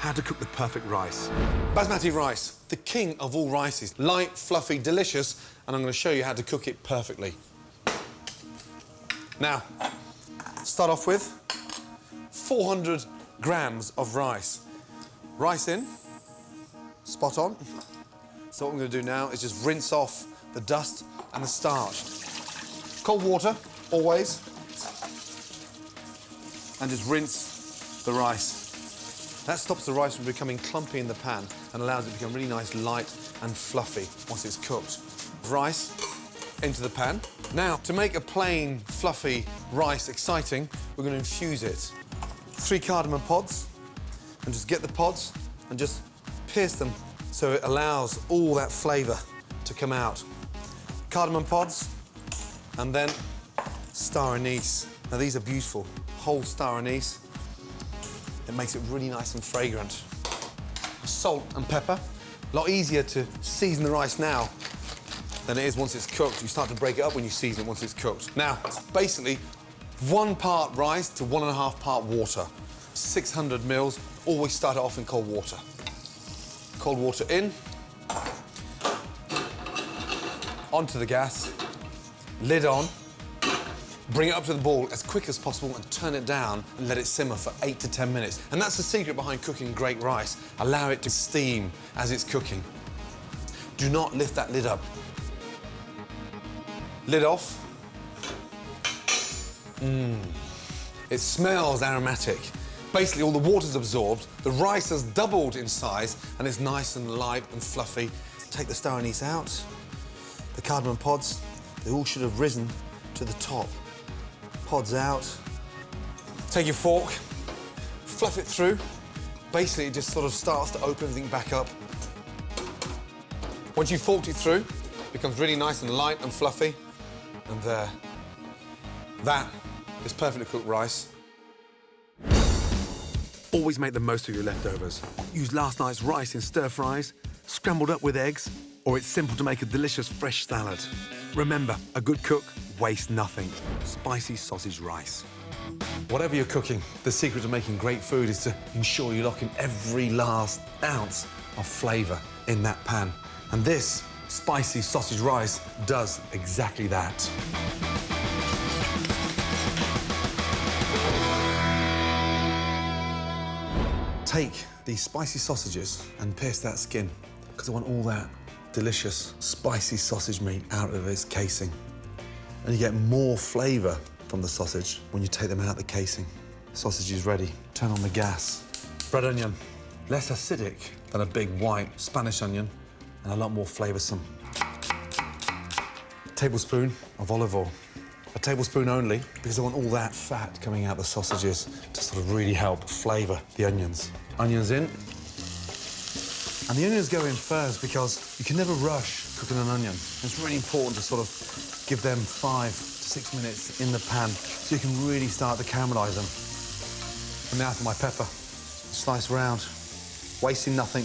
how to cook the perfect rice. Basmati rice, the king of all rices. Light, fluffy, delicious, and I'm going to show you how to cook it perfectly. Now, start off with 400 grams of rice. Rice in, spot on. So what I'm going to do now is just rinse off the dust and the starch. Cold water, always. And just rinse the rice. That stops the rice from becoming clumpy in the pan and allows it to become really nice, light and fluffy once it's cooked. Rice into the pan. Now, to make a plain, fluffy rice exciting, we're going to infuse it. 3 cardamom pods, and just get the pods and just pierce them so it allows all that flavour to come out. Cardamom pods, and then star anise. Now, these are beautiful. Whole star anise. It makes it really nice and fragrant. Salt and pepper. A lot easier to season the rice now than it is once it's cooked. You start to break it up when you season it once it's cooked. Now, basically, 1 part rice to 1.5 part water. 600 mils. Always start it off in cold water. Cold water in. Onto the gas. Lid on. Bring it up to the boil as quick as possible and turn it down and let it simmer for 8 to 10 minutes. And that's the secret behind cooking great rice. Allow it to steam as it's cooking. Do not lift that lid up. Lid off. It smells aromatic. Basically, all the water's absorbed, the rice has doubled in size, and it's nice and light and fluffy. Take the star anise out. The cardamom pods, they all should have risen to the top. Pods out. Take your fork, fluff it through. Basically, it just sort of starts to open everything back up. Once you've forked it through, it becomes really nice and light and fluffy. And there. That is perfectly cooked rice. Always make the most of your leftovers. Use last night's rice in stir-fries, scrambled up with eggs, or it's simple to make a delicious fresh salad. Remember, a good cook wastes nothing. Spicy sausage rice. Whatever you're cooking, the secret to making great food is to ensure you lock in every last ounce of flavour in that pan. And this spicy sausage rice does exactly that. Take these spicy sausages and pierce that skin, because I want all that delicious, spicy sausage meat out of its casing. And you get more flavour from the sausage when you take them out of the casing. Sausage is ready. Turn on the gas. Red onion, less acidic than a big white Spanish onion, and a lot more flavoursome. A tablespoon of olive oil. A tablespoon only, because I want all that fat coming out of the sausages to sort of really help flavour the onions. Onions in. And the onions go in first because you can never rush cooking an onion. It's really important to sort of give them 5 to 6 minutes in the pan so you can really start to caramelise them. And now for my pepper. Slice round, wasting nothing.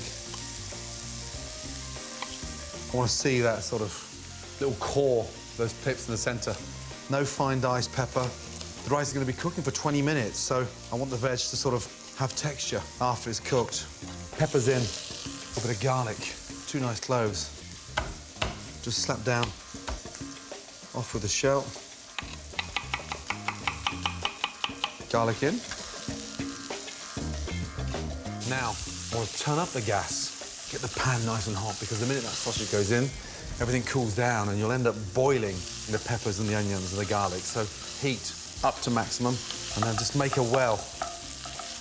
I want to see that sort of little core, those pips in the centre. No fine diced pepper. The rice is going to be cooking for 20 minutes, so I want the veg to sort of have texture after it's cooked. Pepper's in, a bit of garlic, 2 nice cloves. Just slap down, off with the shell. Garlic in. Now, I want to turn up the gas, get the pan nice and hot, because the minute that sausage goes in, everything cools down and you'll end up boiling the peppers and the onions and the garlic. So heat up to maximum and then just make a well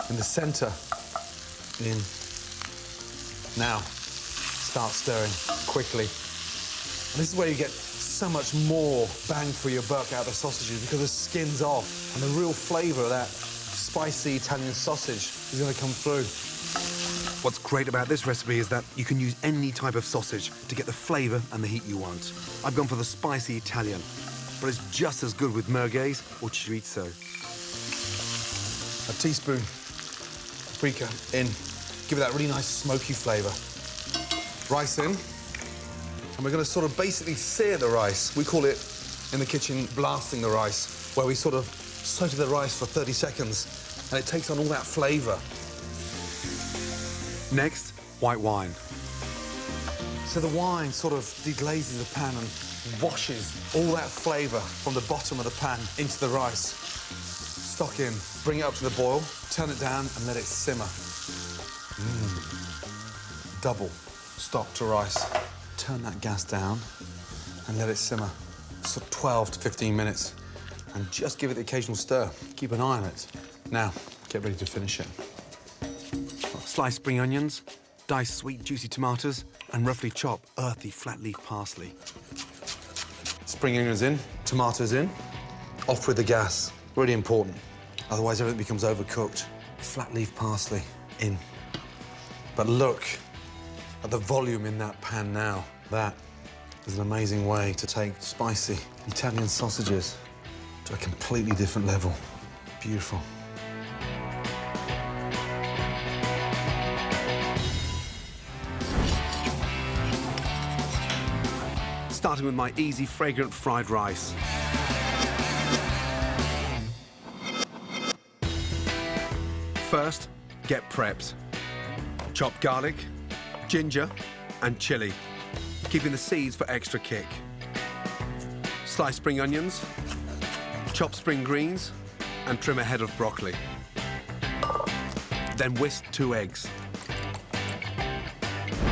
in the centre. In. Now, start stirring quickly. And this is where you get so much more bang for your buck out of the sausages, because the skin's off and the real flavour of that spicy Italian sausage is going to come through. What's great about this recipe is that you can use any type of sausage to get the flavour and the heat you want. I've gone for the spicy Italian, but it's just as good with merguez or chorizo. A teaspoon paprika in. Give it that really nice smoky flavour. Rice in. And we're going to sort of basically sear the rice. We call it, in the kitchen, blasting the rice, where we sort of saute the rice for 30 seconds and it takes on all that flavour. Next, white wine. So the wine sort of deglazes the pan and washes all that flavour from the bottom of the pan into the rice. Stock in, bring it up to the boil, turn it down and let it simmer. Double stock to rice. Turn that gas down and let it simmer. So 12 to 15 minutes. And just give it the occasional stir. Keep an eye on it. Now, get ready to finish it. Slice spring onions, dice sweet, juicy tomatoes, and roughly chop earthy flat leaf parsley. Spring onions in, tomatoes in. Off with the gas. Really important. Otherwise, everything becomes overcooked. Flat leaf parsley in. But look at the volume in that pan now. That is an amazing way to take spicy Italian sausages to a completely different level. Beautiful. Starting with my easy, fragrant fried rice. First, get prepped. Chop garlic, ginger, and chili, keeping the seeds for extra kick. Slice spring onions, chop spring greens, and trim a head of broccoli. Then whisk 2 eggs.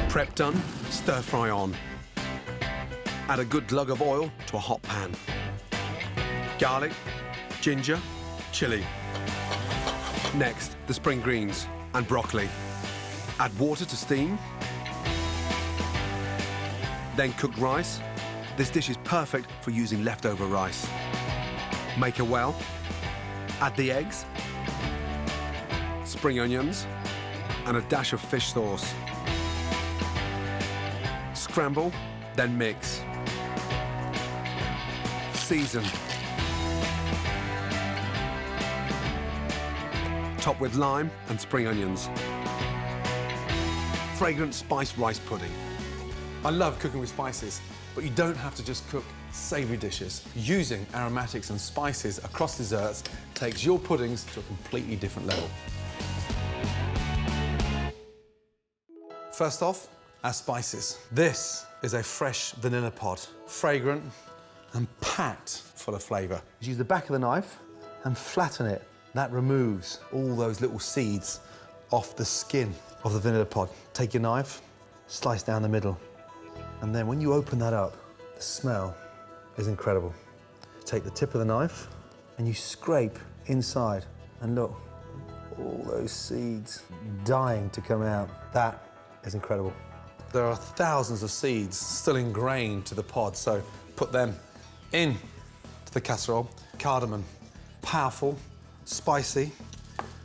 Prep done, stir fry on. Add a good glug of oil to a hot pan. Garlic, ginger, chili. Next, the spring greens and broccoli. Add water to steam. Then cooked rice. This dish is perfect for using leftover rice. Make a well. Add the eggs, spring onions, and a dash of fish sauce. Scramble, then mix. Season. Top with lime and spring onions. Fragrant spiced rice pudding. I love cooking with spices, but you don't have to just cook savoury dishes. Using aromatics and spices across desserts takes your puddings to a completely different level. First off, our spices. This is a fresh vanilla pod, fragrant and packed full of flavour. Use the back of the knife and flatten it. That removes all those little seeds off the skin of the vanilla pod. Take your knife, slice down the middle, and then when you open that up, the smell is incredible. Take the tip of the knife and you scrape inside, and look, all those seeds dying to come out. That is incredible. There are thousands of seeds still ingrained to the pod, so put them in to the casserole. Cardamom, powerful, spicy.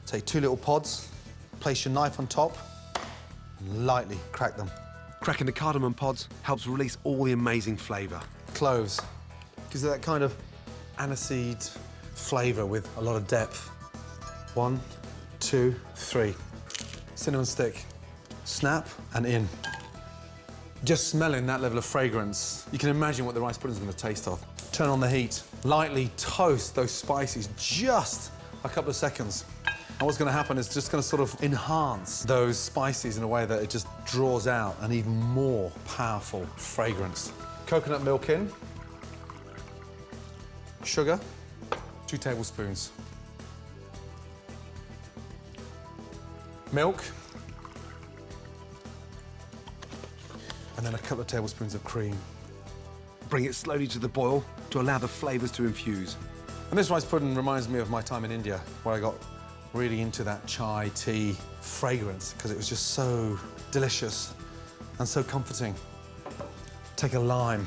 Take 2 little pods, place your knife on top, and lightly crack them. Cracking the cardamom pods helps release all the amazing flavour. Cloves gives it that kind of aniseed flavour with a lot of depth. 1, 2, 3. Cinnamon stick. Snap and in. Just smelling that level of fragrance, you can imagine what the rice pudding's going to taste of. Turn on the heat. Lightly toast those spices just a couple of seconds. And what's going to happen is it's just going to sort of enhance those spices in a way that it just draws out an even more powerful fragrance. Coconut milk in. Sugar, 2 tablespoons. Milk. And then a couple of tablespoons of cream. Bring it slowly to the boil to allow the flavours to infuse. And this rice pudding reminds me of my time in India, where I got really into that chai tea fragrance because it was just so delicious and so comforting. Take a lime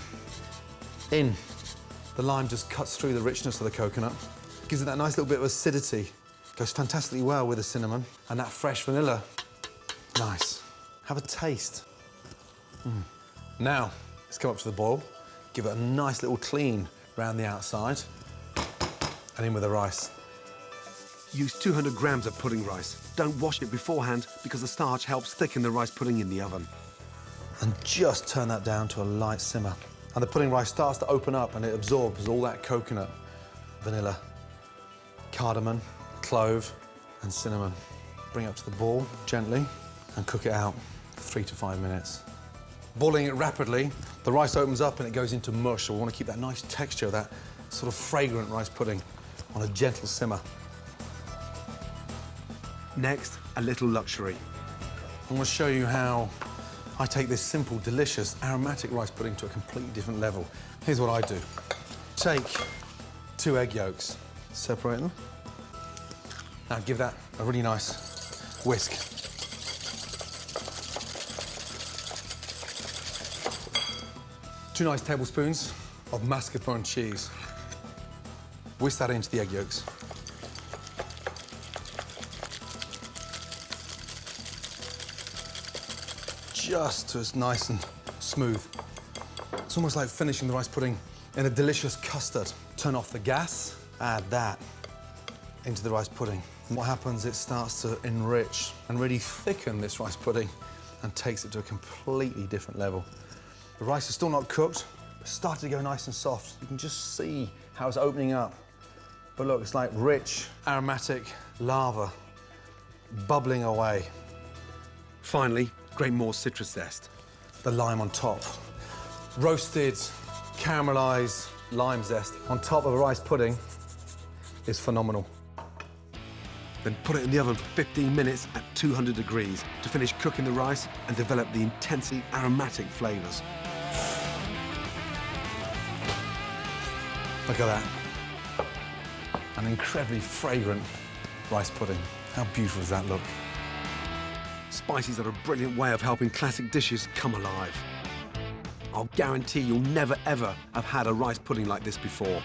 in. The lime just cuts through the richness of the coconut, gives it that nice little bit of acidity. Goes fantastically well with the cinnamon and that fresh vanilla. Nice. Have a taste. Now, let's come up to the boil. Give it a nice little clean around the outside and in with the rice. Use 200 grams of pudding rice. Don't wash it beforehand because the starch helps thicken the rice pudding in the oven. And just turn that down to a light simmer. And the pudding rice starts to open up and it absorbs all that coconut, vanilla, cardamom, clove, and cinnamon. Bring it up to the boil gently. and cook it out for 3 to 5 minutes. Boiling it rapidly, the rice opens up and it goes into mush, so we want to keep that nice texture, that sort of fragrant rice pudding on a gentle simmer. Next, a little luxury. I'm going to show you how I take this simple, delicious, aromatic rice pudding to a completely different level. Here's what I do. Take 2 egg yolks, separate them. Now give that a really nice whisk. Two nice tablespoons of mascarpone cheese. Whisk that into the egg yolks. Just so it's nice and smooth. It's almost like finishing the rice pudding in a delicious custard. Turn off the gas, add that into the rice pudding. And what happens, it starts to enrich and really thicken this rice pudding and takes it to a completely different level. The rice is still not cooked, it's starting to go nice and soft. You can just see how it's opening up. But look, it's like rich, aromatic lava bubbling away. Finally, grate more citrus zest. The lime on top. Roasted, caramelized lime zest on top of a rice pudding is phenomenal. Then put it in the oven for 15 minutes at 200 degrees to finish cooking the rice and develop the intensely aromatic flavors. Look at that. An incredibly fragrant rice pudding. How beautiful does that look? Spices are a brilliant way of helping classic dishes come alive. I'll guarantee you'll never, ever have had a rice pudding like this before.